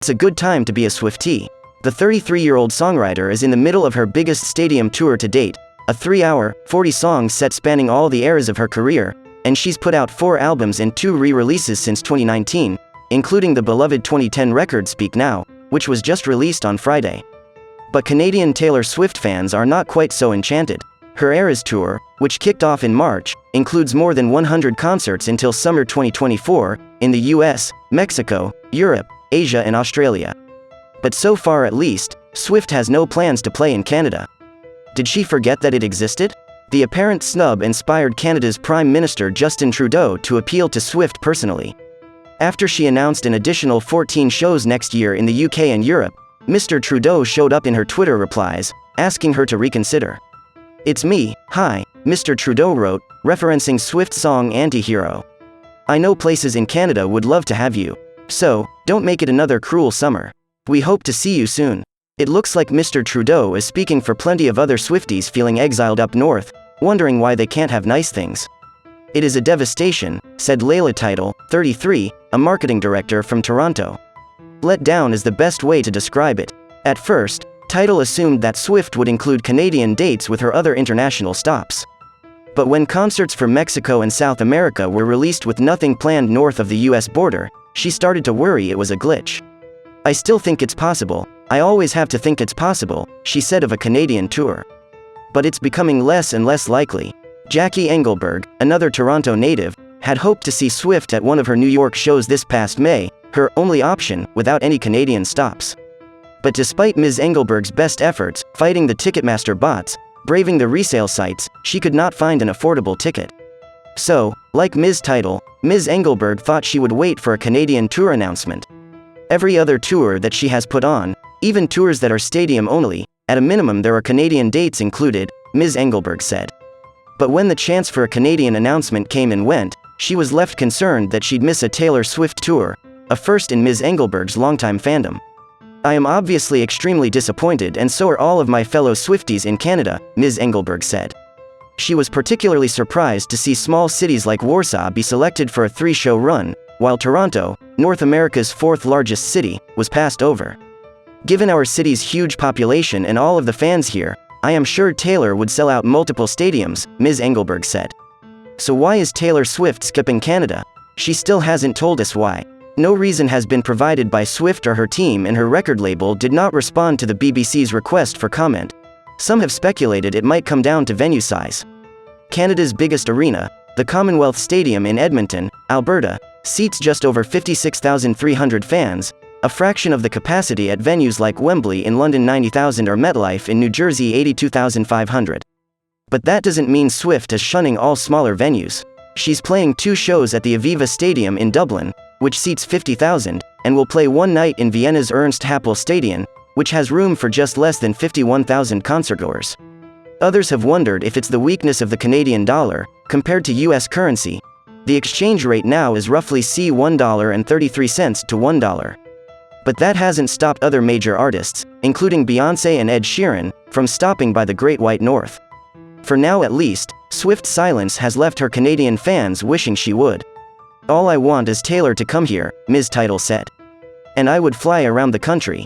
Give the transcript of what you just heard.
It's a good time to be a Swiftie. The 33-year-old songwriter is in the middle of her biggest stadium tour to date, a 3-hour, 40-song set spanning all the eras of her career, and she's put out 4 albums and 2 re-releases since 2019, including the beloved 2010 record Speak Now, which was just released on Friday. But Canadian Taylor Swift fans are not quite so enchanted. Her Eras Tour, which kicked off in March, includes more than 100 concerts until summer 2024, in the US, Mexico, Europe, Asia and Australia. But so far at least, Swift has no plans to play in Canada. Did she forget that it existed? The apparent snub inspired Canada's Prime Minister Justin Trudeau to appeal to Swift personally. After she announced an additional 14 shows next year in the UK and Europe, Mr Trudeau showed up in her Twitter replies, asking her to reconsider. "It's me, hi," Mr Trudeau wrote, referencing Swift's song Anti-Hero. "I know places in Canada would love to have you. So, don't make it another cruel summer. We hope to see you soon." It looks like Mr Trudeau is speaking for plenty of other Swifties feeling exiled up north, wondering why they can't have nice things. "It is a devastation," said Layla Title, 33, a marketing director from Toronto. "Let down is the best way to describe it." At first, Title assumed that Swift would include Canadian dates with her other international stops. But when concerts for Mexico and South America were released with nothing planned north of the US border, she started to worry it was a glitch. "I still think it's possible. I always have to think it's possible," she said of a Canadian tour. But it's becoming less and less likely. Jackie Engelberg, another Toronto native, had hoped to see Swift at one of her New York shows this past May, her only option, without any Canadian stops. But despite Ms. Engelberg's best efforts, fighting the Ticketmaster bots, braving the resale sites, she could not find an affordable ticket. So, like Ms. Title, Ms. Engelberg thought she would wait for a Canadian tour announcement. "Every other tour that she has put on, even tours that are stadium only, at a minimum there are Canadian dates included," Ms. Engelberg said. But when the chance for a Canadian announcement came and went, she was left concerned that she'd miss a Taylor Swift tour, a first in Ms. Engelberg's longtime fandom. "I am obviously extremely disappointed and so are all of my fellow Swifties in Canada," Ms. Engelberg said. She was particularly surprised to see small cities like Warsaw be selected for a 3-show run, while Toronto, North America's 4th largest city, was passed over. "Given our city's huge population and all of the fans here, I am sure Taylor would sell out multiple stadiums," Ms. Engelberg said. So why is Taylor Swift skipping Canada? She still hasn't told us why. No reason has been provided by Swift or her team, and her record label did not respond to the BBC's request for comment. Some have speculated it might come down to venue size. Canada's biggest arena, the Commonwealth Stadium in Edmonton, Alberta, seats just over 56,300 fans, a fraction of the capacity at venues like Wembley in London 90,000 or MetLife in New Jersey 82,500. But that doesn't mean Swift is shunning all smaller venues. She's playing 2 shows at the Aviva Stadium in Dublin, which seats 50,000, and will play 1 night in Vienna's Ernst Happel Stadion, which has room for just less than 51,000 concertgoers. Others have wondered if it's the weakness of the Canadian dollar, compared to US currency. The exchange rate now is roughly $1.33 to $1. But that hasn't stopped other major artists, including Beyoncé and Ed Sheeran, from stopping by the Great White North. For now at least, Swift's silence has left her Canadian fans wishing she would. "All I want is Taylor to come here," Ms. Title said. "And I would fly around the country.